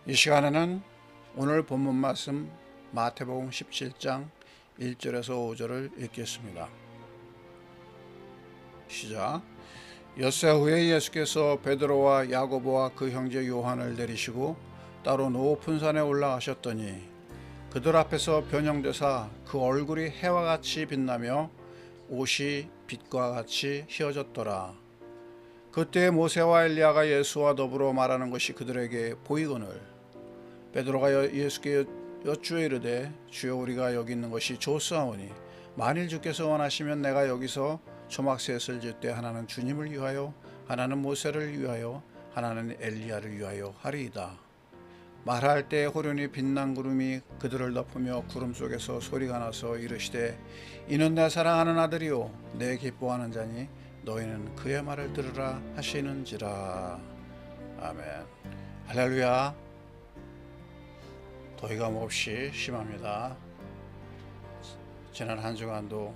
이 시간에는 오늘 본문 말씀 마태복음 17장 1절에서 5절을 읽겠습니다. 시작. 엿새 후에 예수께서 베드로와 야고보와 그 형제 요한을 내리시고 따로 높은 산에 올라가셨더니 그들 앞에서 변형되사 그 얼굴이 해와 같이 빛나며 옷이 빛과 같이 휘어졌더라. 그때 모세와 엘리야가 예수와 더불어 말하는 것이 그들에게 보이거늘 베드로가 예수께 여쭈어 이르되 주여 우리가 여기 있는 것이 좋사오니 만일 주께서 원하시면 내가 여기서 초막셋을 짓되 하나는 주님을 위하여 하나는 모세를 위하여 하나는 엘리야를 위하여 하리이다. 말할 때 호련히 빛난 구름이 그들을 덮으며 구름 속에서 소리가 나서 이르시되 이는 내 사랑하는 아들이요 내 기뻐하는 자니 너희는 그의 말을 들으라 하시는지라. 아멘. 할렐루야. 더위가 몹시 심합니다. 지난 한 주간도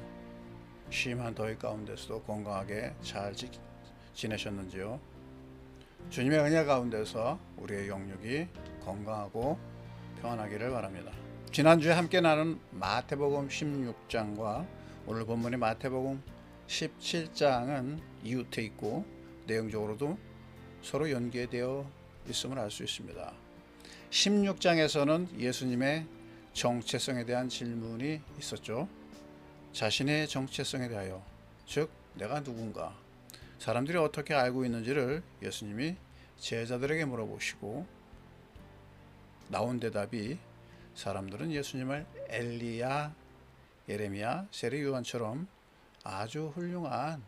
심한 더위 가운데서도 건강하게 잘 지내셨는지요? 주님의 은혜 가운데서 우리의 영육이 건강하고 평안하기를 바랍니다. 지난주에 함께 나눈 마태복음 16장과 오늘 본문의 마태복음 17장은 이웃해 있고 내용적으로도 서로 연계되어 있음을 알 수 있습니다. 16장에서는 예수님의 정체성에 대한 질문이 있었죠. 자신의 정체성에 대하여, 즉 내가 누군가, 사람들이 어떻게 알고 있는지를 예수님이 제자들에게 물어보시고 나온 대답이 사람들은 예수님을 엘리야, 예레미야, 세례 요한처럼 아주 훌륭한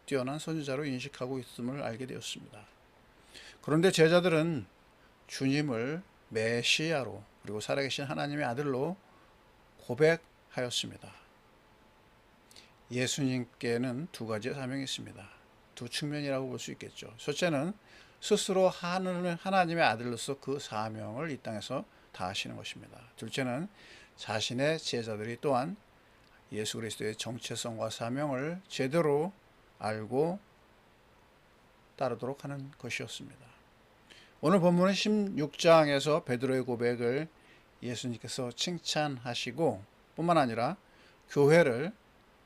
뛰어난 선지자로 인식하고 있음을 알게 되었습니다. 그런데 제자들은 주님을 메시아로 그리고 살아계신 하나님의 아들로 고백하였습니다. 예수님께는 두 가지의 사명이 있습니다. 두 측면이라고 볼 수 있겠죠. 첫째는 스스로 하나님의 아들로서 그 사명을 이 땅에서 다하시는 것입니다. 둘째는 자신의 제자들이 또한 예수 그리스도의 정체성과 사명을 제대로 알고 따르도록 하는 것이었습니다. 오늘 본문은 16장에서 베드로의 고백을 예수님께서 칭찬하시고 뿐만 아니라 교회를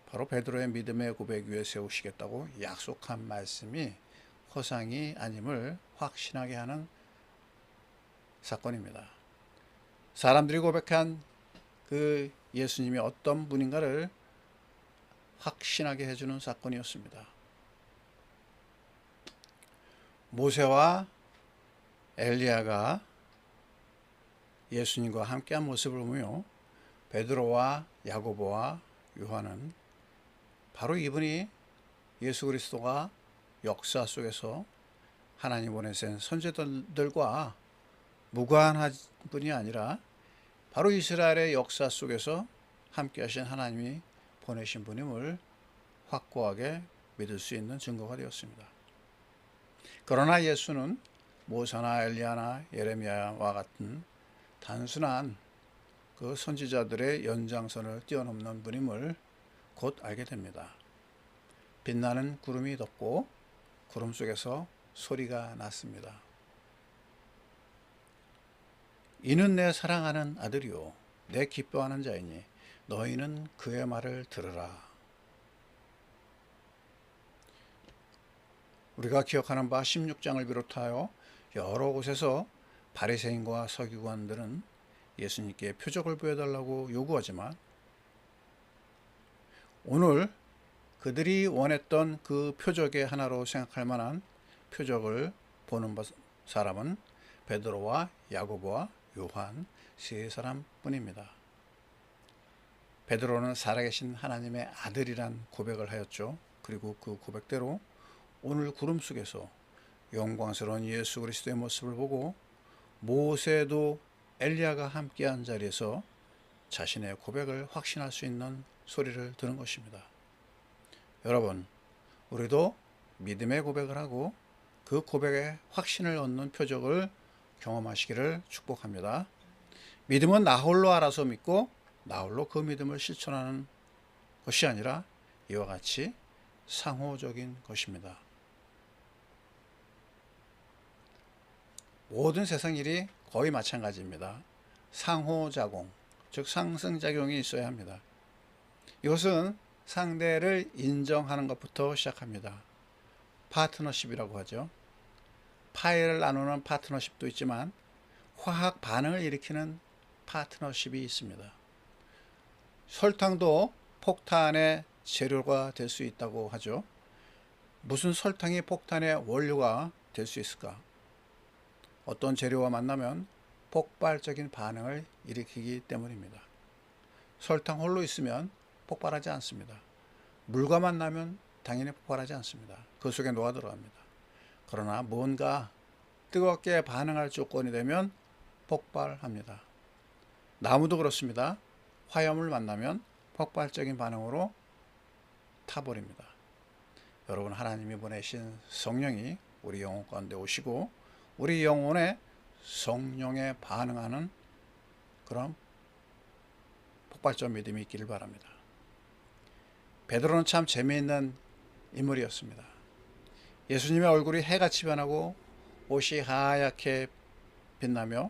바로 베드로의 믿음의 고백 위에 세우시겠다고 약속한 말씀이 허상이 아님을 확신하게 하는 사건입니다. 사람들이 고백한 그 예수님이 어떤 분인가를 확신하게 해주는 사건이었습니다. 모세와 엘리야가 예수님과 함께한 모습을 보며 베드로와 야고보와 요한은 바로 이분이 예수 그리스도가 역사 속에서 하나님 보내신 선지자들과 무관한 분이 아니라 바로 이스라엘의 역사 속에서 함께 하신 하나님이 보내신 분임을 확고하게 믿을 수 있는 증거가 되었습니다. 그러나 예수는 모세나 엘리야나 예레미야와 같은 단순한 그 선지자들의 연장선을 뛰어넘는 분임을 곧 알게 됩니다. 빛나는 구름이 덮고 구름 속에서 소리가 났습니다. 이는 내 사랑하는 아들이요 내 기뻐하는 자이니 너희는 그의 말을 들으라. 우리가 기억하는 바 16장을 비롯하여 여러 곳에서 바리새인과 서기관들은 예수님께 표적을 보여달라고 요구하지만 오늘 그들이 원했던 그 표적의 하나로 생각할 만한 표적을 보는 사람은 베드로와 야고보와 요한 세 사람뿐입니다. 베드로는 살아계신 하나님의 아들이란 고백을 하였죠. 그리고 그 고백대로 오늘 구름 속에서 영광스러운 예수 그리스도의 모습을 보고 모세도 엘리야가 함께한 자리에서 자신의 고백을 확신할 수 있는 소리를 들은 것입니다. 여러분, 우리도 믿음의 고백을 하고 그 고백에 확신을 얻는 표적을 경험하시기를 축복합니다. 믿음은 나 홀로 알아서 믿고 나 홀로 그 믿음을 실천하는 것이 아니라 이와 같이 상호적인 것입니다. 모든 세상 일이 거의 마찬가지입니다. 상호작용, 즉 상승작용이 있어야 합니다. 이것은 상대를 인정하는 것부터 시작합니다. 파트너십이라고 하죠. 파이를 나누는 파트너십도 있지만 화학 반응을 일으키는 파트너십이 있습니다. 설탕도 폭탄의 재료가 될 수 있다고 하죠. 무슨 설탕이 폭탄의 원료가 될 수 있을까? 어떤 재료와 만나면 폭발적인 반응을 일으키기 때문입니다. 설탕 홀로 있으면 폭발하지 않습니다. 물과 만나면 당연히 폭발하지 않습니다. 그 속에 녹아 들어갑니다. 그러나 뭔가 뜨겁게 반응할 조건이 되면 폭발합니다. 나무도 그렇습니다. 화염을 만나면 폭발적인 반응으로 타버립니다. 여러분, 하나님이 보내신 성령이 우리 영혼 가운데 오시고 우리 영혼의 성령에 반응하는 그런 폭발적 믿음이 있기를 바랍니다. 베드로는 참 재미있는 인물이었습니다. 예수님의 얼굴이 해같이 변하고 옷이 하얗게 빛나며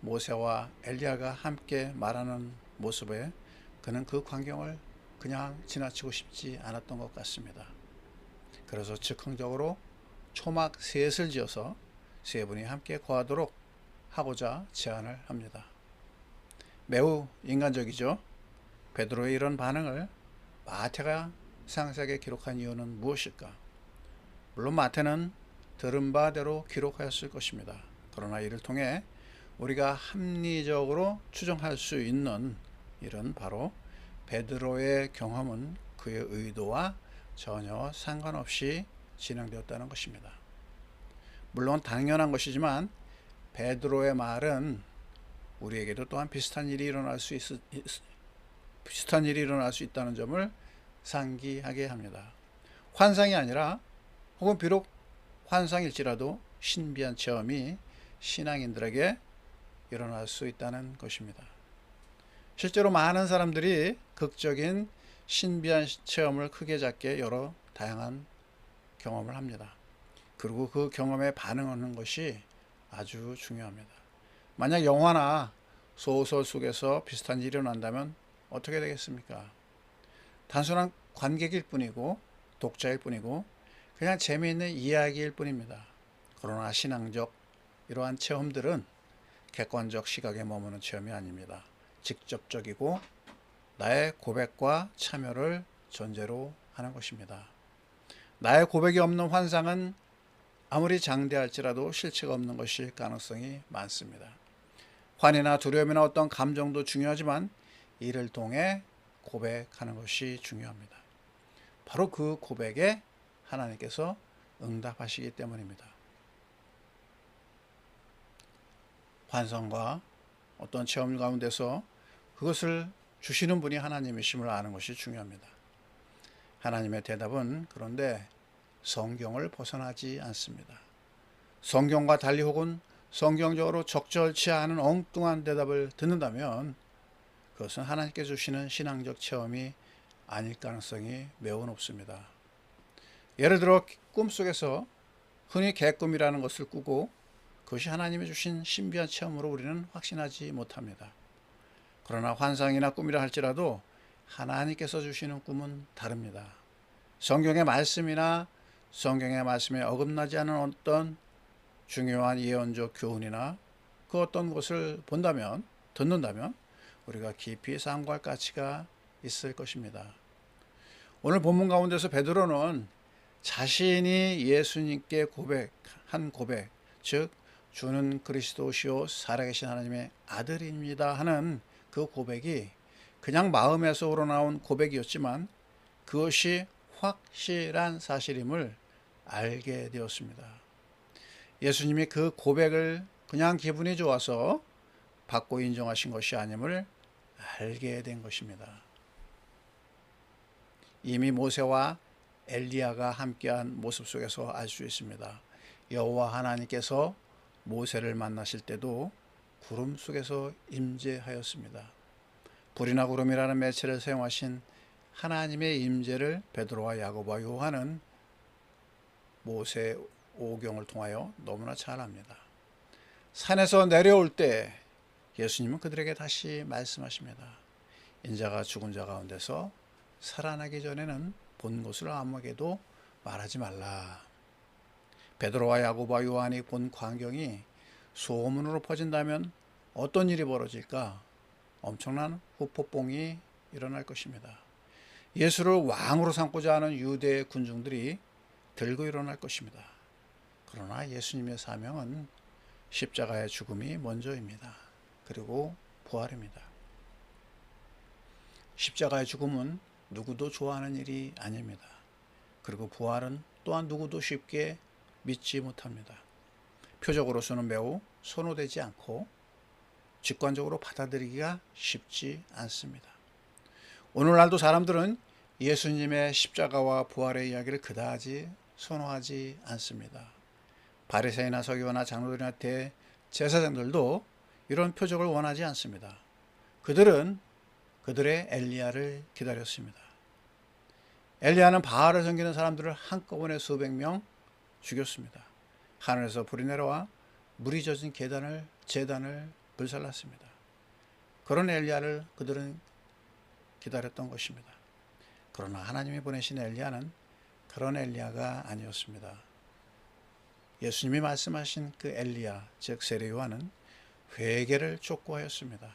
모세와 엘리야가 함께 말하는 모습에 그는 그 광경을 그냥 지나치고 싶지 않았던 것 같습니다. 그래서 즉흥적으로 초막 셋을 지어서 세 분이 함께 거하도록 하고자 제안을 합니다. 매우 인간적이죠. 베드로의 이런 반응을 마태가 상세하게 기록한 이유는 무엇일까? 물론 마태는 들은 바대로 기록하였을 것입니다. 그러나 이를 통해 우리가 합리적으로 추정할 수 있는 일은 바로 베드로의 경험은 그의 의도와 전혀 상관없이 진행되었다는 것입니다. 물론 당연한 것이지만 베드로의 말은 우리에게도 또한 비슷한 일이 일어날 수 있다는 점을 상기하게 합니다. 환상이 아니라 혹은 비록 환상일지라도 신비한 체험이 신앙인들에게 일어날 수 있다는 것입니다. 실제로 많은 사람들이 극적인 신비한 체험을 크게 작게 여러 다양한 경험을 합니다. 그리고 그 경험에 반응하는 것이 아주 중요합니다. 만약 영화나 소설 속에서 비슷한 일이 일어난다면 어떻게 되겠습니까? 단순한 관객일 뿐이고 독자일 뿐이고 그냥 재미있는 이야기일 뿐입니다. 그러나 신앙적 이러한 체험들은 객관적 시각에 머무는 체험이 아닙니다. 직접적이고 나의 고백과 참여를 전제로 하는 것입니다. 나의 고백이 없는 환상은 아무리 장대할지라도 실체가 없는 것일 가능성이 많습니다. 환희나 두려움이나 어떤 감정도 중요하지만 이를 통해 고백하는 것이 중요합니다. 바로 그 고백에 하나님께서 응답하시기 때문입니다. 환상과 어떤 체험 가운데서 그것을 주시는 분이 하나님이심을 아는 것이 중요합니다. 하나님의 대답은 그런데 성경을 벗어나지 않습니다. 성경과 달리 혹은 성경적으로 적절치 않은 엉뚱한 대답을 듣는다면 그것은 하나님께 주시는 신앙적 체험이 아닐 가능성이 매우 높습니다. 예를 들어 꿈속에서 흔히 개꿈이라는 것을 꾸고 그것이 하나님이 주신 신비한 체험으로 우리는 확신하지 못합니다. 그러나 환상이나 꿈이라 할지라도 하나님께서 주시는 꿈은 다릅니다. 성경의 말씀이나 성경의 말씀에 어긋나지 않은 어떤 중요한 예언적 교훈이나 그 어떤 것을 본다면, 듣는다면 우리가 깊이 상고할 가치가 있을 것입니다. 오늘 본문 가운데서 베드로는 자신이 예수님께 고백한 고백, 즉 주는 그리스도시요 살아계신 하나님의 아들입니다 하는 그 고백이 그냥 마음에서 우러나온 고백이었지만 그것이 확실한 사실임을 알게 되었습니다. 예수님이 그 고백을 그냥 기분이 좋아서 받고 인정하신 것이 아님을 알게 된 것입니다. 이미 모세와 엘리야가 함께한 모습 속에서 알 수 있습니다. 여호와 하나님께서 모세를 만나실 때도 구름 속에서 임재하였습니다. 불이나 구름이라는 매체를 사용하신 하나님의 임재를 베드로와 야고보와 요한은 모세 오경을 통하여 너무나 잘 압니다. 산에서 내려올 때 예수님은 그들에게 다시 말씀하십니다. 인자가 죽은 자 가운데서 살아나기 전에는 본 것을 아무에게도 말하지 말라. 베드로와 야고보와 요한이 본 광경이 소문으로 퍼진다면 어떤 일이 벌어질까? 엄청난 후폭풍이 일어날 것입니다. 예수를 왕으로 삼고자 하는 유대의 군중들이 들고 일어날 것입니다. 그러나 예수님의 사명은 십자가의 죽음이 먼저입니다. 그리고 부활입니다. 십자가의 죽음은 누구도 좋아하는 일이 아닙니다. 그리고 부활은 또한 누구도 쉽게 믿지 못합니다. 표적으로서는 매우 선호되지 않고 직관적으로 받아들이기가 쉽지 않습니다. 오늘날도 사람들은 예수님의 십자가와 부활의 이야기를 그다지 선호하지 않습니다. 바리새인이나 서기관이나 장로들이나 대제사장들도 이런 표적을 원하지 않습니다. 그들은 그들의 엘리야를 기다렸습니다. 엘리야는 바알을 섬기는 사람들을 한꺼번에 수백 명 죽였습니다. 하늘에서 불이 내려와 물이 젖은 제단을 불살랐습니다. 그런 엘리야를 그들은 기다렸던 것입니다. 그러나 하나님이 보내신 엘리야는 그런 엘리야가 아니었습니다. 예수님이 말씀하신 그 엘리야, 즉 세례 요한은 회개를 촉구하였습니다.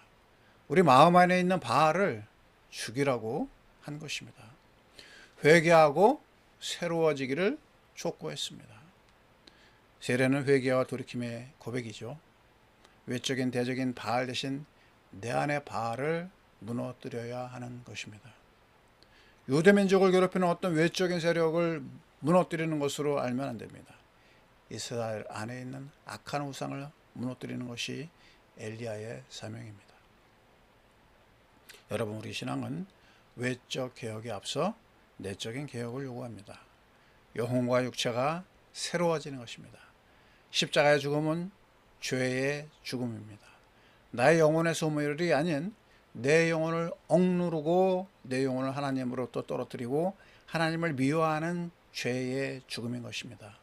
우리 마음 안에 있는 바알을 죽이라고 한 것입니다. 회개하고 새로워지기를 촉구했습니다. 세례는 회개와 돌이킴의 고백이죠. 외적인 대적인 바알 대신 내 안의 바알을 무너뜨려야 하는 것입니다. 유대민족을 괴롭히는 어떤 외적인 세력을 무너뜨리는 것으로 알면 안 됩니다. 이스라엘 안에 있는 악한 우상을 무너뜨리는 것이 엘리야의 사명입니다. 여러분, 우리 신앙은 외적 개혁에 앞서 내적인 개혁을 요구합니다. 영혼과 육체가 새로워지는 것입니다. 십자가의 죽음은 죄의 죽음입니다. 나의 영혼의 소멸이 아닌 내 영혼을 억누르고 내 영혼을 하나님으로부터 떨어뜨리고 하나님을 미워하는 죄의 죽음인 것입니다.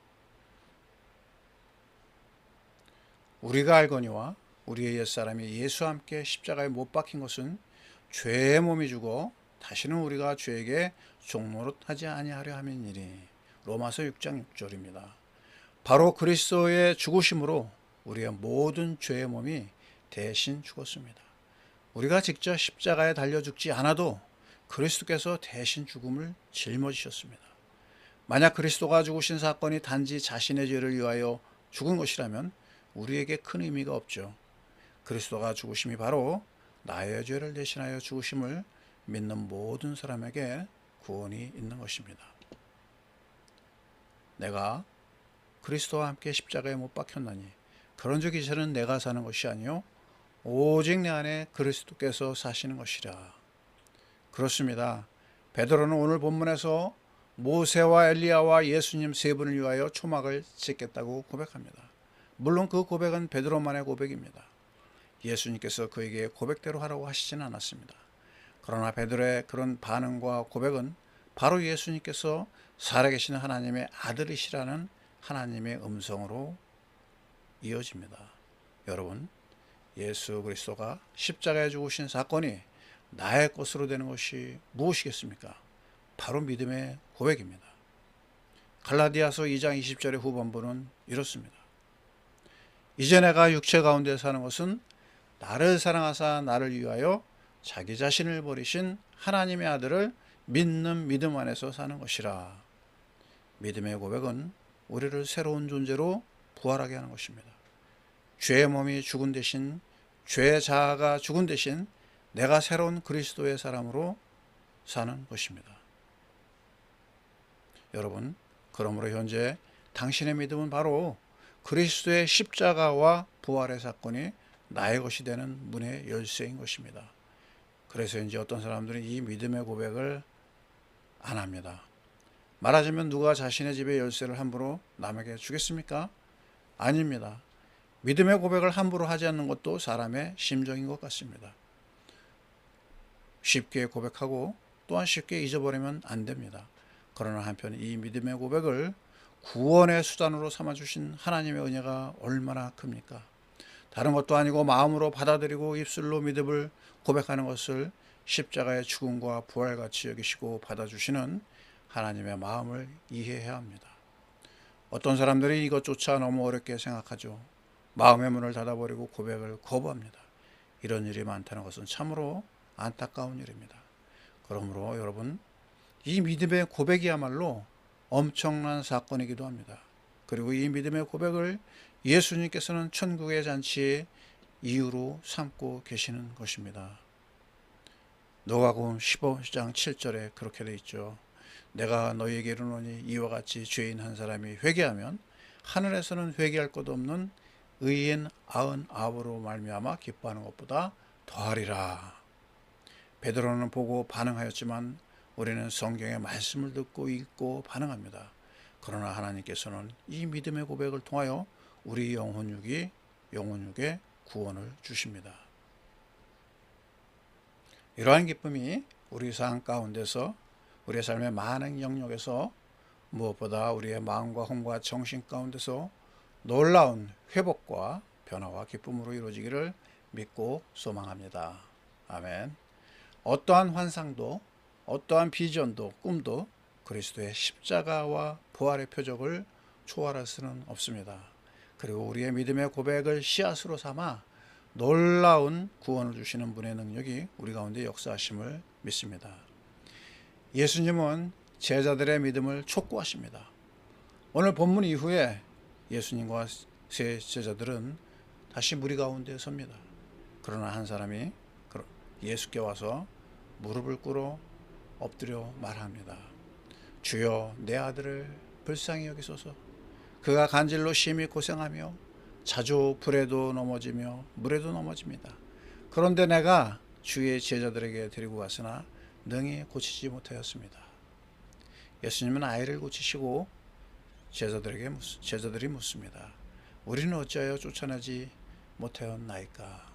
우리가 알거니와 우리의 옛사람이 예수와 함께 십자가에 못 박힌 것은 죄의 몸이 죽어 다시는 우리가 죄에게 종노릇하지 아니하려 함이니리. 로마서 6장 6절입니다. 바로 그리스도의 죽으심으로 우리의 모든 죄의 몸이 대신 죽었습니다. 우리가 직접 십자가에 달려 죽지 않아도 그리스도께서 대신 죽음을 짊어지셨습니다. 만약 그리스도가 죽으신 사건이 단지 자신의 죄를 위하여 죽은 것이라면 우리에게 큰 의미가 없죠. 그리스도가 죽으심이 바로 나의 죄를 대신하여 죽으심을 믿는 모든 사람에게 구원이 있는 것입니다. 내가 그리스도와 함께 십자가에 못 박혔나니 그런즉 이제는 내가 사는 것이 아니요 오직 내 안에 그리스도께서 사시는 것이라. 그렇습니다. 베드로는 오늘 본문에서 모세와 엘리야와 예수님 세 분을 위하여 초막을 짓겠다고 고백합니다. 물론 그 고백은 베드로만의 고백입니다. 예수님께서 그에게 고백대로 하라고 하시지는 않았습니다. 그러나 베드로의 그런 반응과 고백은 바로 예수님께서 살아계신 하나님의 아들이시라는 하나님의 음성으로 이어집니다. 여러분, 예수 그리스도가 십자가에 죽으신 사건이 나의 것으로 되는 것이 무엇이겠습니까? 바로 믿음의 고백입니다. 갈라디아서 2장 20절의 후반부는 이렇습니다. 이제 내가 육체 가운데 사는 것은 나를 사랑하사 나를 위하여 자기 자신을 버리신 하나님의 아들을 믿는 믿음 안에서 사는 것이라. 믿음의 고백은 우리를 새로운 존재로 부활하게 하는 것입니다. 죄의 몸이 죽은 대신, 죄의 자아가 죽은 대신 내가 새로운 그리스도의 사람으로 사는 것입니다. 여러분, 그러므로 현재 당신의 믿음은 바로 그리스도의 십자가와 부활의 사건이 나의 것이 되는 문의 열쇠인 것입니다. 그래서 이제 어떤 사람들은 이 믿음의 고백을 안 합니다. 말하자면 누가 자신의 집의 열쇠를 함부로 남에게 주겠습니까? 아닙니다. 믿음의 고백을 함부로 하지 않는 것도 사람의 심정인 것 같습니다. 쉽게 고백하고 또한 쉽게 잊어버리면 안 됩니다. 그러나 한편 이 믿음의 고백을 구원의 수단으로 삼아주신 하나님의 은혜가 얼마나 큽니까? 다른 것도 아니고 마음으로 받아들이고 입술로 믿음을 고백하는 것을 십자가의 죽음과 부활같이 여기시고 받아주시는 하나님의 마음을 이해해야 합니다. 어떤 사람들이 이것조차 너무 어렵게 생각하죠. 마음의 문을 닫아버리고 고백을 거부합니다. 이런 일이 많다는 것은 참으로 안타까운 일입니다. 그러므로 여러분, 이 믿음의 고백이야말로 엄청난 사건이기도 합니다. 그리고 이 믿음의 고백을 예수님께서는 천국의 잔치의 이유로 삼고 계시는 것입니다. 누가복음 15장 7절에 그렇게 되어 있죠. 내가 너희에게 이르노니 이와 같이 죄인 한 사람이 회개하면 하늘에서는 회개할 것 없는 의인 99으로 말미암아 기뻐하는 것보다 더하리라. 베드로는 보고 반응하였지만 우리는 성경의 말씀을 듣고 읽고 반응합니다. 그러나 하나님께서는 이 믿음의 고백을 통하여 우리 영혼육에 구원을 주십니다. 이러한 기쁨이 우리 삶 가운데서, 우리의 삶의 많은 영역에서, 무엇보다 우리의 마음과 혼과 정신 가운데서 놀라운 회복과 변화와 기쁨으로 이루어지기를 믿고 소망합니다. 아멘. 어떠한 환상도, 어떠한 비전도, 꿈도 그리스도의 십자가와 부활의 표적을 초월할 수는 없습니다. 그리고 우리의 믿음의 고백을 씨앗으로 삼아 놀라운 구원을 주시는 분의 능력이 우리 가운데 역사하심을 믿습니다. 예수님은 제자들의 믿음을 촉구하십니다. 오늘 본문 이후에 예수님과 세 제자들은 다시 무리 가운데 섭니다. 그러나 한 사람이 예수께 와서 무릎을 꿇어 엎드려 말합니다. 주여, 내 아들을 불쌍히 여기소서. 그가 간질로 심히 고생하며 자주 불에도 넘어지며 물에도 넘어집니다. 그런데 내가 주의 제자들에게 데리고 갔으나 능히 고치지 못하였습니다. 예수님은 아이를 고치시고 제자들이 묻습니다. 우리는 어찌하여 쫓아내지 못하였나이까?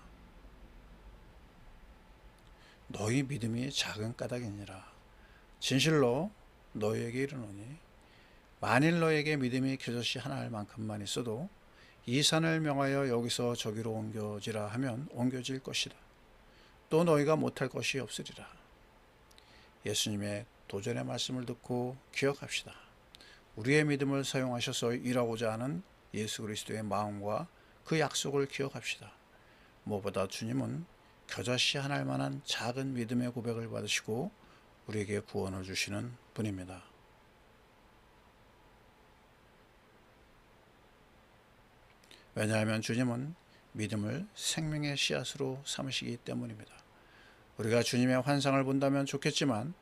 너희 믿음이 작은 까닭이니라. 진실로 너희에게 이르노니 만일 너희에게 믿음이 겨자씨 하나 할 만큼만 있어도 이 산을 명하여 여기서 저기로 옮겨지라 하면 옮겨질 것이다. 또 너희가 못할 것이 없으리라. 예수님의 도전의 말씀을 듣고 기억합시다. 우리의 믿음을 사용하셔서 일하고자 하는 예수 그리스도의 마음과 그 약속을 기억합시다. 무엇보다 주님은 겨자씨 하나 할 만한 작은 믿음의 고백을 받으시고 우리에게 구원을 주시는 분입니다. 왜냐하면 주님은 믿음을 생명의 씨앗으로 삼으시기 때문입니다. 우리가 주님의 환상을 본다면 좋겠지만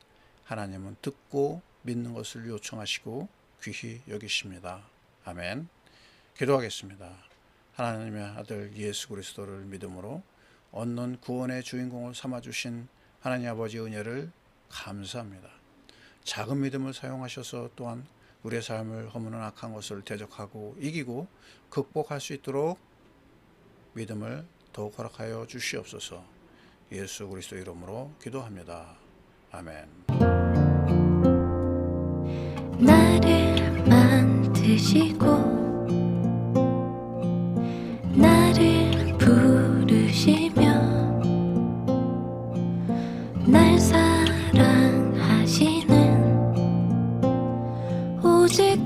하나님은 듣고 믿는 것을 요청하시고 귀히 여기십니다. 아멘. 기도하겠습니다. 하나님의 아들 예수 그리스도를 믿음으로 얻는 구원의 주인공을 삼아주신 하나님 아버지의 은혜를 감사합니다. 작은 믿음을 사용하셔서 또한 우리의 삶을 허무는 악한 것을 대적하고 이기고 극복할 수 있도록 믿음을 더욱 허락하여 주시옵소서. 예수 그리스도 이름으로 기도합니다. 아멘. 나를 만드시고 나를 부르시며 날 사랑하시는 오직